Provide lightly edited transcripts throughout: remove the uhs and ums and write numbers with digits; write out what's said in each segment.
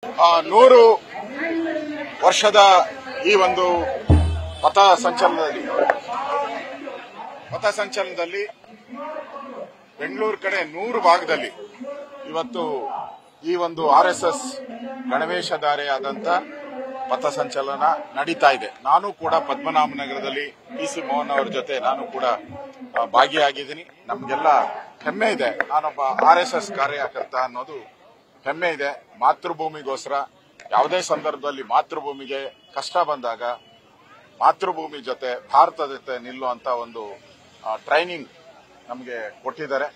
100 ವರ್ಷದ ಈ ಒಂದು ಪಥಸಂಚಲನದಲ್ಲಿ ಬೆಂಗಳೂರು ಕಡೆ 100 ಭಾಗದಲ್ಲಿ ಇವತ್ತು ಈ ಒಂದು ಆರ್ಎಸ್ಎಸ್ ಗಣವೇಶಧಾರಿಯಾದಂತ ಪಥಸಂಚಲನ ನಡೀತಾ ಇದೆ. ನಾನು ಕೂಡ ಪದ್ಮನಾಭನಗರದಲ್ಲಿ ಪಿಸಿ ಮೋಹನ್ ಅವರ ಜೊತೆ ನಾನು ಕೂಡ ಭಾಗಿಯಾಗಿದ್ದೀನಿ. ನಮಗೆಲ್ಲ ಹೆಮ್ಮೆ ಇದೆ, ನಾನೊಬ್ಬ ಆರ್ಎಸ್ಎಸ್ ಕಾರ್ಯಕರ್ತ ಅನ್ನೋದು ಹೆಮ್ಮೆ ಇದೆ. ಮಾತೃಭೂಮಿಗೋಸ್ಕರ ಯಾವುದೇ ಸಂದರ್ಭದಲ್ಲಿ ಮಾತೃಭೂಮಿಗೆ ಕಷ್ಟ ಬಂದಾಗ ಮಾತೃಭೂಮಿ ಜೊತೆ ಭಾರತದ ಜೊತೆ ನಿಲ್ಲುವಂತ ಒಂದು ಟ್ರೈನಿಂಗ್ ನಮಗೆ ಕೊಟ್ಟಿದ್ದಾರೆ.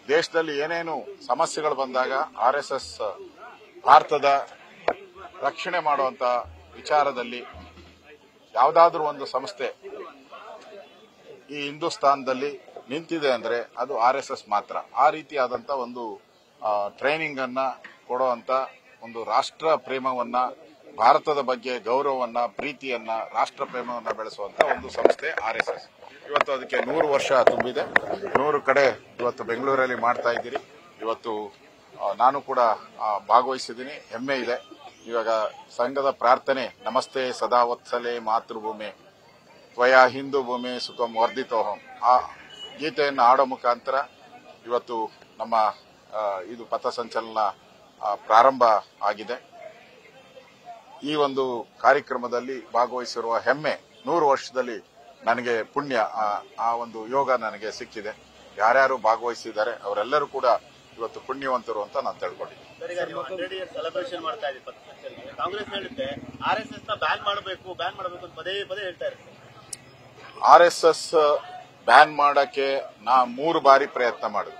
ದೇಶದಲ್ಲಿ ಏನೇನು ಸಮಸ್ಯೆಗಳು ಬಂದಾಗ ಆರ್ಎಸ್ಎಸ್ ಭಾರತದ ರಕ್ಷಣೆ ಮಾಡುವಂತ ವಿಚಾರದಲ್ಲಿ ಯಾವುದಾದ್ರೂ ಒಂದು ಸಂಸ್ಥೆ ಈ ಹಿಂದೂಸ್ತಾನದಲ್ಲಿ ನಿಂತಿದೆ ಅಂದ್ರೆ ಅದು ಆರ್ಎಸ್ಎಸ್ ಮಾತ್ರ. ಆ ರೀತಿಯಾದಂತ ಒಂದು ಟ್ರೈನಿಂಗ್ ಅನ್ನ ಕೊಡುವಂತ ಒಂದು ರಾಷ್ಟ್ರ ಪ್ರೇಮವನ್ನ, ಭಾರತದ ಬಗ್ಗೆ ಗೌರವವನ್ನ, ಪ್ರೀತಿಯನ್ನ, ರಾಷ್ಟ್ರ ಪ್ರೇಮವನ್ನ ಬೆಳೆಸುವಂತ ಒಂದು ಸಂಸ್ಥೆ ಆರ್ಎಸ್ಎಸ್. ಇವತ್ತು ಅದಕ್ಕೆ 100 ವರ್ಷ ತುಂಬಿದೆ. 100 ಕಡೆ ಇವತ್ತು ಬೆಂಗಳೂರಲ್ಲಿ ಮಾಡ್ತಾ ಇದ್ದೀರಿ. ಇವತ್ತು ನಾನು ಕೂಡ ಭಾಗವಹಿಸಿದ್ದೀನಿ, ಹೆಮ್ಮೆ ಇದೆ. ಇವಾಗ ಸಂಘದ ಪ್ರಾರ್ಥನೆ ನಮಸ್ತೆ ಸದಾ ವತ್ಸಲೆ ಮಾತೃಭೂಮಿ ತ್ವಯಾ ಹಿಂದೂ ಭೂಮಿ ಸುಖಂ ವರ್ಧಿತೋಹಂ ಆ ಗೀತೆಯನ್ನು ಆಡೋ ಮುಖಾಂತರ ಇವತ್ತು ನಮ್ಮ ಇದು ಪಥಸಂಚಲನ ಪ್ರಾರಂಭ ಆಗಿದೆ. ಈ ಒಂದು ಕಾರ್ಯಕ್ರಮದಲ್ಲಿ ಭಾಗವಹಿಸಿರುವ ಹೆಮ್ಮೆ 100 ವರ್ಷದಲ್ಲಿ ನನಗೆ ಪುಣ್ಯ, ಆ ಒಂದು ಯೋಗ ನನಗೆ ಸಿಕ್ಕಿದೆ. ಯಾರ್ಯಾರು ಭಾಗವಹಿಸಿದ್ದಾರೆ ಅವರೆಲ್ಲರೂ ಕೂಡ ಇವತ್ತು ಪುಣ್ಯವಂತರು ಅಂತ ನಾನು ತಿಳ್ಕೊಂಡಿದ್ದೀನಿ. ಸೆಲೆಬ್ರೇಷನ್ ಮಾಡ್ತಾ ಇದ್ದೀವಿ. ಕಾಂಗ್ರೆಸ್ ಹೇಳುತ್ತೆ ಆರ್ಎಸ್ಎಸ್ ನ ಬ್ಯಾನ್ ಮಾಡಬೇಕು ಅಂತ ಪದೇ ಪದೇ ಹೇಳ್ತಾ ಇದ್ದಾರೆ. ಆರ್ಎಸ್ಎಸ್ ಬ್ಯಾನ್ ಮಾಡಕ್ಕೆ ನಾ 3 ಬಾರಿ ಪ್ರಯತ್ನ ಮಾಡಿದ್ವಿ,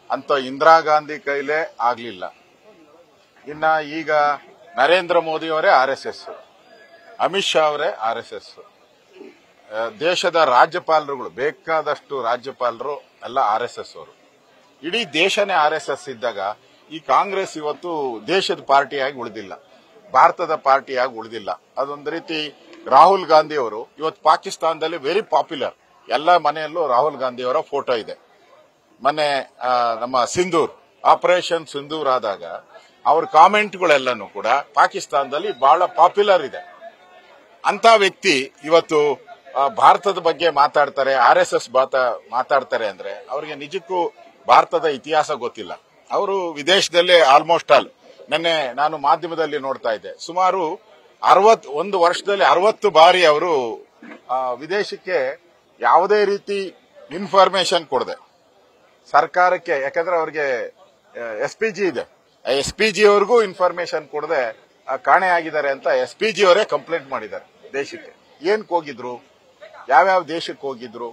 ಅಂತ ಇಂದಿರಾ ಗಾಂಧಿ ಕೈಲೇ ಆಗ್ಲಿಲ್ಲ. ಇನ್ನ ಈಗ ನರೇಂದ್ರ ಮೋದಿ ಅವರೇ ಆರ್ಎಸ್ಎಸ್, ಅಮಿತ್ ಶಾ ಅವರೇ ಆರ್ಎಸ್ಎಸ್, ದೇಶದ ರಾಜ್ಯಪಾಲರುಗಳು ಬೇಕಾದಷ್ಟು ರಾಜ್ಯಪಾಲರು ಎಲ್ಲ ಆರ್ಎಸ್ಎಸ್ ಅವರು. ಇಡೀ ದೇಶನೇ ಆರ್ಎಸ್ಎಸ್ ಇದ್ದಾಗ ಈ ಕಾಂಗ್ರೆಸ್ ಇವತ್ತು ದೇಶದ ಪಾರ್ಟಿಯಾಗಿ ಉಳಿದಿಲ್ಲ, ಭಾರತದ ಪಾರ್ಟಿಯಾಗಿ ಉಳಿದಿಲ್ಲ. ಅದೊಂದು ರೀತಿ ರಾಹುಲ್ ಗಾಂಧಿ ಅವರು ಇವತ್ತು ಪಾಕಿಸ್ತಾನದಲ್ಲಿ ವೆರಿ ಪಾಪ್ಯುಲರ್, ಎಲ್ಲ ಮನೆಯಲ್ಲೂ ರಾಹುಲ್ ಗಾಂಧಿ ಅವರ ಫೋಟೋ ಇದೆ. ಮೊನ್ನೆ ನಮ್ಮ ಸಿಂಧೂರ್ ಆಪರೇಷನ್ ಸಿಂಧೂರ್ ಆದಾಗ ಅವ್ರ ಕಾಮೆಂಟ್ಗಳೆಲ್ಲನೂ ಕೂಡ ಪಾಕಿಸ್ತಾನದಲ್ಲಿ ಬಹಳ ಪಾಪ್ಯುಲರ್ ಇದೆ. ಅಂತ ವ್ಯಕ್ತಿ ಇವತ್ತು ಭಾರತದ ಬಗ್ಗೆ ಮಾತಾಡ್ತಾರೆ, ಆರ್ಎಸ್ಎಸ್ ಮಾತಾಡ್ತಾರೆ ಅಂದ್ರೆ ಅವರಿಗೆ ನಿಜಕ್ಕೂ ಭಾರತದ ಇತಿಹಾಸ ಗೊತ್ತಿಲ್ಲ. ಅವರು ವಿದೇಶದಲ್ಲೇ ಆಲ್ಮೋಸ್ಟ್ ಆಲ್, ನಿನ್ನೆ ನಾನು ಮಾಧ್ಯಮದಲ್ಲಿ ನೋಡ್ತಾ ಇದ್ದೆ, ಸುಮಾರು 61 ವರ್ಷದಲ್ಲಿ 60 ಬಾರಿ ಅವರು ವಿದೇಶಕ್ಕೆ ಯಾವುದೇ ರೀತಿ ಇನ್ಫಾರ್ಮೇಶನ್ ಕೊಡದೆ ಸರ್ಕಾರಕ್ಕೆ, ಯಾಕಂದ್ರೆ ಅವ್ರಿಗೆ ಎಸ್ಪಿಜಿ ಇದೆ, ಎಸ್ಪಿಜಿ ಅವ್ರಿಗೂ ಇನ್ಫಾರ್ಮೇಶನ್ ಕೊಡದೆ ಕಾಣೆ ಆಗಿದ್ದಾರೆ ಅಂತ ಎಸ್ಪಿಜಿ ಅವರೇ ಕಂಪ್ಲೇಂಟ್ ಮಾಡಿದ್ದಾರೆ ದೇಶಕ್ಕೆ. ಏನಕ್ಕೆ ಹೋಗಿದ್ರು, ಯಾವ್ಯಾವ ದೇಶಕ್ಕೆ ಹೋಗಿದ್ರು,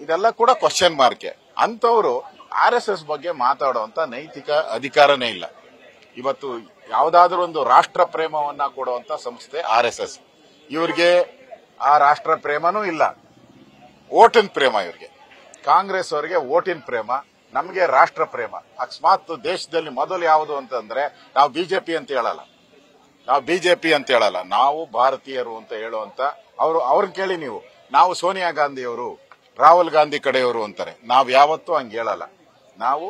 ಇದೆಲ್ಲ ಕೂಡ ಕ್ವಶನ್ ಮಾರ್ಕೆ. ಅಂತವರು ಆರ್ಎಸ್ಎಸ್ ಬಗ್ಗೆ ಮಾತಾಡುವಂತ ನೈತಿಕ ಅಧಿಕಾರನೇ ಇಲ್ಲ. ಇವತ್ತು ಯಾವುದಾದ್ರೂ ಒಂದು ರಾಷ್ಟ್ರ ಪ್ರೇಮವನ್ನ ಕೊಡುವಂತ ಸಂಸ್ಥೆ ಆರ್ಎಸ್ಎಸ್. ಇವ್ರಿಗೆ ಆ ರಾಷ್ಟ್ರ ಪ್ರೇಮನೂ ಇಲ್ಲ, ಓಟಿನ ಪ್ರೇಮ ಇವ್ರಿಗೆ. ಕಾಂಗ್ರೆಸ್ ಅವರಿಗೆ ಓಟಿನ ಪ್ರೇಮ, ನಮಗೆ ರಾಷ್ಟ್ರ ಪ್ರೇಮ. ಅಕಸ್ಮಾತ್ ದೇಶದಲ್ಲಿ ಮೊದಲು ಯಾವುದು ಅಂತಂದ್ರೆ ನಾವು ಬಿಜೆಪಿ ಅಂತ ಹೇಳಲ್ಲ, ನಾವು ಭಾರತೀಯರು ಅಂತ ಹೇಳುವಂತ ಅವ್ರನ್ನ ಕೇಳಿ ನೀವು. ನಾವು ಸೋನಿಯಾ ಗಾಂಧಿ ಅವರು, ರಾಹುಲ್ ಗಾಂಧಿ ಕಡೆಯವರು ಅಂತಾರೆ. ನಾವು ಯಾವತ್ತೂ ಹಂಗೆ ಹೇಳಲ್ಲ. ನಾವು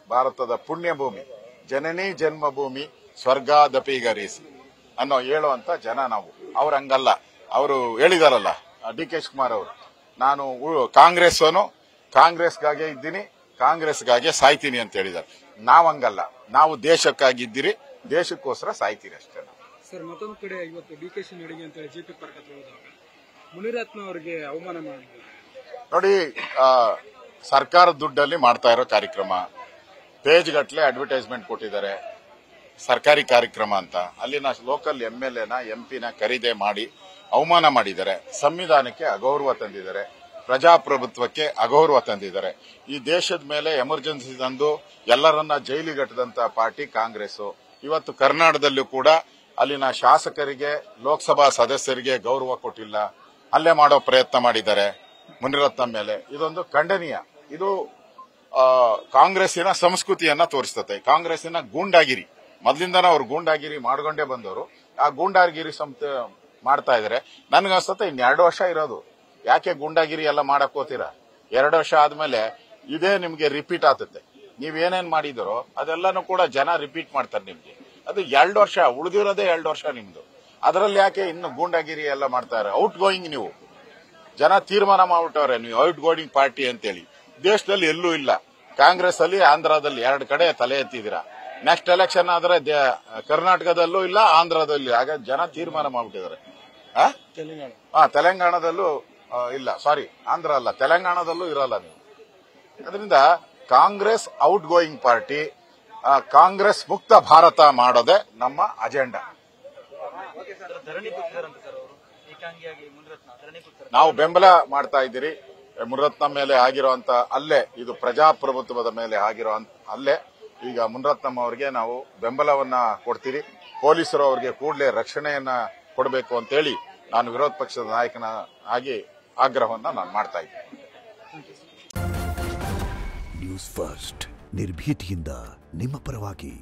ಭಾರತದ ಪುಣ್ಯಭೂಮಿ, ಜನನಿ ಜನ್ಮಭೂಮಿ ಸ್ವರ್ಗಾದಪಿ ಗರೀಸಿ ಅನ್ನೋ ಹೇಳುವಂತ ಜನ ನಾವು. ಅವ್ರ ಹಂಗಲ್ಲ. ಅವರು ಹೇಳಿದಾರಲ್ಲ ಡಿ.ಕೆ. ಶಿವಕುಮಾರ್ ಅವರು, ನಾನು ಕಾಂಗ್ರೆಸ್ಗಾಗೆ ಇದ್ದೀನಿ, ಕಾಂಗ್ರೆಸ್ಗಾಗೆ ಸಾಯ್ತೀನಿ ಅಂತ ಹೇಳಿದ್ದಾರೆ. ನಾವ್ ಹಂಗಲ್ಲ, ನಾವು ದೇಶಕ್ಕಾಗಿದ್ದೀರಿ, ದೇಶಕ್ಕೋಸ್ಕರ ಸಾಯ್ತೀರಿ ಅಷ್ಟೇ. ಸರ್, ಮತ್ತೊಂದು ಕಡೆ ಇವತ್ತು ಡಿಕೆಶಿ ನಡಿಗೆ ಅಂತ ಹೇಳಿ ಜೆಪಿ ಪಾರ್ಕ್ ಹತ್ರ ಹೋದಾಗ ಮುನಿರತ್ನ ಅವರಿಗೆ ಅವಮಾನ ಮಾಡಿದ್ರು ನೋಡಿ. ಸರ್ಕಾರದ ದುಡ್ಡಲ್ಲಿ ಮಾಡ್ತಾ ಇರೋ ಕಾರ್ಯಕ್ರಮ, ಪೇಜ್ ಗಟ್ಟಲೆ ಅಡ್ವರ್ಟೈಸ್ಮೆಂಟ್ ಕೊಟ್ಟಿದ್ದಾರೆ, ಸರ್ಕಾರಿ ಕಾರ್ಯಕ್ರಮ ಅಂತ. ಅಲ್ಲಿನ ಲೋಕಲ್ ಎಂಎಲ್ಎನ ಎಂಪಿನ ಖರೀದಿ ಮಾಡಿ ಅವಮಾನ ಮಾಡಿದ್ದಾರೆ, ಸಂವಿಧಾನಕ್ಕೆ ಅಗೌರವ ತಂದಿದ್ದಾರೆ, ಪ್ರಜಾಪ್ರಭುತ್ವಕ್ಕೆ ಅಗೌರವ ತಂದಿದ್ದಾರೆ. ಈ ದೇಶದ ಮೇಲೆ ಎಮರ್ಜೆನ್ಸಿ ತಂದು ಎಲ್ಲರನ್ನ ಜೈಲಿಗಟ್ಟದಂತ ಪಾರ್ಟಿ ಕಾಂಗ್ರೆಸ್. ಇವತ್ತು ಕರ್ನಾಟಕದಲ್ಲೂ ಕೂಡ ಅಲ್ಲಿನ ಶಾಸಕರಿಗೆ, ಲೋಕಸಭಾ ಸದಸ್ಯರಿಗೆ ಗೌರವ ಕೊಟ್ಟಿಲ್ಲ, ಅಲ್ಲೇ ಮಾಡೋ ಪ್ರಯತ್ನ ಮಾಡಿದ್ದಾರೆ ಮುನಿರತ್ನ ಮೇಲೆ. ಇದೊಂದು ಖಂಡನೀಯ. ಇದು ಕಾಂಗ್ರೆಸ್ಸಿನ ಸಂಸ್ಕೃತಿಯನ್ನ ತೋರಿಸ್ತದೆ. ಕಾಂಗ್ರೆಸ್ಸಿನ ಗೂಂಡಾಗಿರಿ, ಮೊದಲಿಂದನೂ ಅವ್ರು ಗೂಂಡಾಗಿರಿ ಮಾಡ್ಕೊಂಡೇ ಬಂದವರು. ಆ ಗೂಂಡಾಗಿರಿ ಮಾಡ್ತಾ ಇದಾರೆ. ನನ್ಗನ್ಸುತ್ತೆ ಇನ್ನು 2 ವರ್ಷ ಇರೋದು. ಯಾಕೆ ಗೂಂಡಾಗಿರಿ ಎಲ್ಲ ಮಾಡಕ್ ಹೋಗ್ತೀರಾ? 2 ವರ್ಷ ಆದ್ಮೇಲೆ ಇದೇ ನಿಮ್ಗೆ ರಿಪೀಟ್ ಆಗುತ್ತೆ. ನೀವೇನೇನ್ ಮಾಡಿದರೋ ಅದೆಲ್ಲಾನು ಕೂಡ ಜನ ರಿಪೀಟ್ ಮಾಡ್ತಾರೆ ನಿಮ್ಗೆ. ಅದು 2 ವರ್ಷ, ಉಳಿದಿರೋದೇ 2 ವರ್ಷ ನಿಮ್ದು. ಅದರಲ್ಲಿ ಯಾಕೆ ಇನ್ನು ಗೂಂಡಾಗಿರಿ ಎಲ್ಲ ಮಾಡ್ತಾರೆ? ಔಟ್ ಗೋಯಿಂಗ್ ನೀವು ಜನ ತೀರ್ಮಾನ ಮಾಡ್ಬಿಟ್ಟವ್ರೆ, ನೀವು ಔಟ್ ಗೋಯಿಂಗ್ ಪಾರ್ಟಿ ಅಂತೇಳಿ. ದೇಶದಲ್ಲಿ ಎಲ್ಲೂ ಇಲ್ಲ. ಕಾಂಗ್ರೆಸ್ ಅಲ್ಲಿ ಆಂಧ್ರದಲ್ಲಿ 2 ಕಡೆ ತಲೆ ಎತ್ತಿದ್ದೀರಾ. ನೆಕ್ಸ್ಟ್ ಎಲೆಕ್ಷನ್ ಆದ್ರೆ ಕರ್ನಾಟಕದಲ್ಲೂ ಇಲ್ಲ, ಆಂಧ್ರದಲ್ಲೂ. ಆಗ ಜನ ತೀರ್ಮಾನ ಮಾಡ್ಬಿಟ್ಟಿದ್ದಾರೆ. ತೆಲಂಗಾಣದಲ್ಲೂ ಇಲ್ಲ, ಸಾರಿ ಆಂಧ್ರ ಅಲ್ಲ, ತೆಲಂಗಾಣದಲ್ಲೂ ಇರಲ್ಲ ನೀವು. ಅದರಿಂದ Congress out going party, Congress ಮುಕ್ತ ಭಾರತ ಮಾಡೋದೇ ನಮ್ಮ ಅಜೆಂಡಾ. ನಾವು ಬೆಂಬಲ ಮಾಡ್ತಾ ಇದ್ದೀರಿ. ಮುನಿರತ್ನ ಮೇಲೆ ಆಗಿರುವಂತ ಅಲ್ಲೇ, ಇದು ಪ್ರಜಾಪ್ರಭುತ್ವದ ಮೇಲೆ ಆಗಿರೋ ಅಲ್ಲೇ. ಈಗ ಮುನಿರತ್ನಂ ಅವರಿಗೆ ನಾವು ಬೆಂಬಲವನ್ನ ಕೊಡ್ತೀರಿ. ಪೊಲೀಸರು ಅವರಿಗೆ ಕೂಡಲೇ ರಕ್ಷಣೆಯನ್ನ ಕೊಡಬೇಕು ಅಂತೇಳಿ ನಾನು ವಿರೋಧ ಪಕ್ಷದ ನಾಯಕನ ಆಗಿ ಆಗ್ರಹವನ್ನ ನಾನು ಮಾಡ್ತಾ ಇದ್ದೀನಿ. ನ್ಯೂಸ್ ಫಸ್ಟ್, ನಿರ್ಭೀತಿಯಿಂದ ನಿಮ್ಮ ಪರವಾಗಿ.